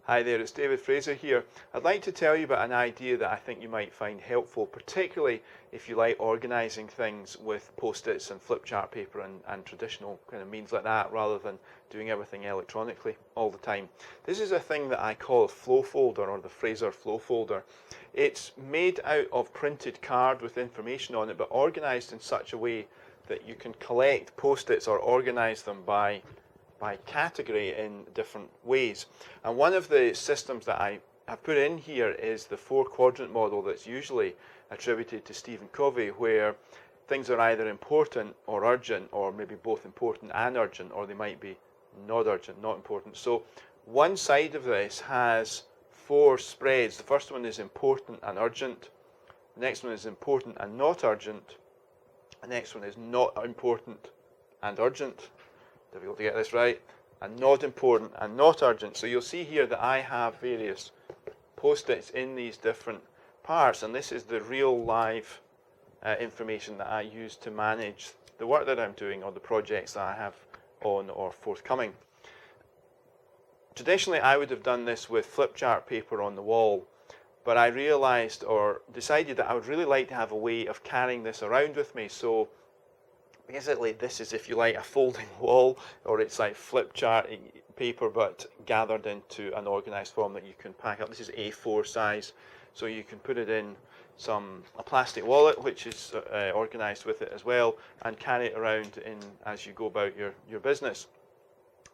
Hi there, it's David Fraser here. I'd like to tell you about an idea that I think you might find helpful, particularly if you like organising things with post-its and flip chart paper and traditional kind of means like that, rather than doing everything electronically all the time. This is a thing that I call a flow folder, or the Fraser flow folder. It's made out of printed card with information on it, but organised in such a way that you can collect post-its or organise them by category in different ways. And one of the systems that I have put in here is the 4-quadrant model that's usually attributed to Stephen Covey, where things are either important or urgent, or maybe both important and urgent, or they might be not urgent, not important. So one side of this has 4 spreads. The first one is important and urgent. The next one is important and not urgent. The next one is not important and urgent. Difficult to get this right. And not important and not urgent. So you'll see here that I have various post-its in these different parts, and this is the real live information that I use to manage the work that I'm doing or the projects that I have on or forthcoming. Traditionally, I would have done this with flip chart paper on the wall, but I realized or decided that I would really like to have a way of carrying this around with me. So basically, this is, if you like, a folding wall, or it's like flip chart paper but gathered into an organized form that you can pack up. This is A4 size, so you can put it in a plastic wallet, which is organized with it as well, and carry it around as you go about your business.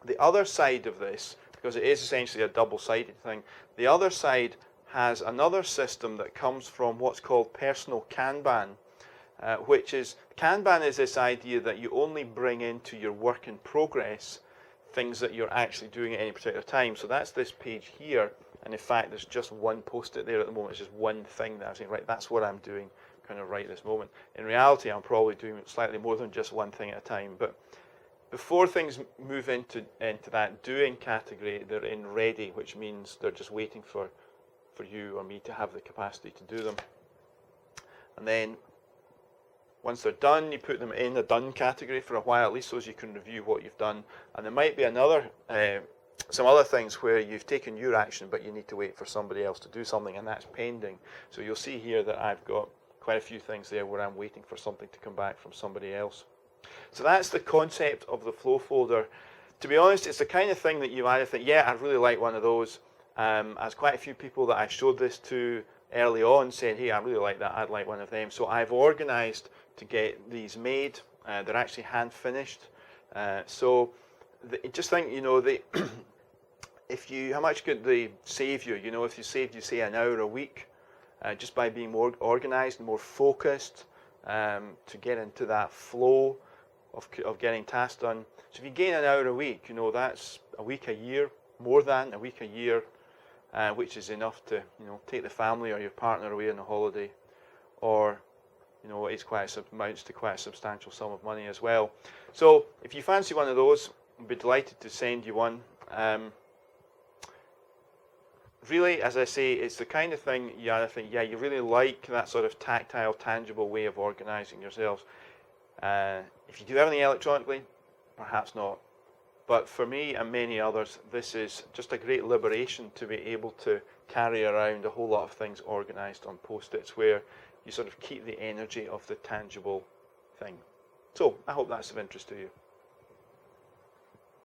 The other side of this, because it is essentially a double-sided thing, the other side has another system that comes from what's called personal Kanban, which is, Kanban is this idea that you only bring into your work in progress things that you're actually doing at any particular time. So that's this page here, and in fact there's just one post-it there at the moment. It's just one thing that I'm saying, right, that's what I'm doing kind of right this moment. In reality, I'm probably doing slightly more than just one thing at a time, but before things move into that doing category, they're in ready, which means they're just waiting for you or me to have the capacity to do them. And then once they're done, you put them in the done category for a while, at least so as you can review what you've done. And there might be some other things where you've taken your action, but you need to wait for somebody else to do something, and that's pending. So you'll see here that I've got quite a few things there where I'm waiting for something to come back from somebody else. So that's the concept of the flow folder. To be honest, it's the kind of thing that you either think, yeah, I'd really like one of those. As quite a few people that I showed this to early on said, hey, I really like that, I'd like one of them. So I've organized to get these made. They're actually hand finished. Just think, how much could they save you? If you saved, you say, an hour a week, just by being more organized and more focused, to get into that flow of getting tasks done. So if you gain an hour a week, that's a week a year, more than a week a year, which is enough to, take the family or your partner away on a holiday, or it amounts to quite a substantial sum of money as well. So if you fancy one of those, I'd be delighted to send you one. Really, as I say, it's the kind of thing you either think, yeah, you really like that sort of tactile, tangible way of organising yourselves. If you do everything electronically, perhaps not. But for me and many others, this is just a great liberation to be able to carry around a whole lot of things organised on post-its, where you sort of keep the energy of the tangible thing. So I hope that's of interest to you.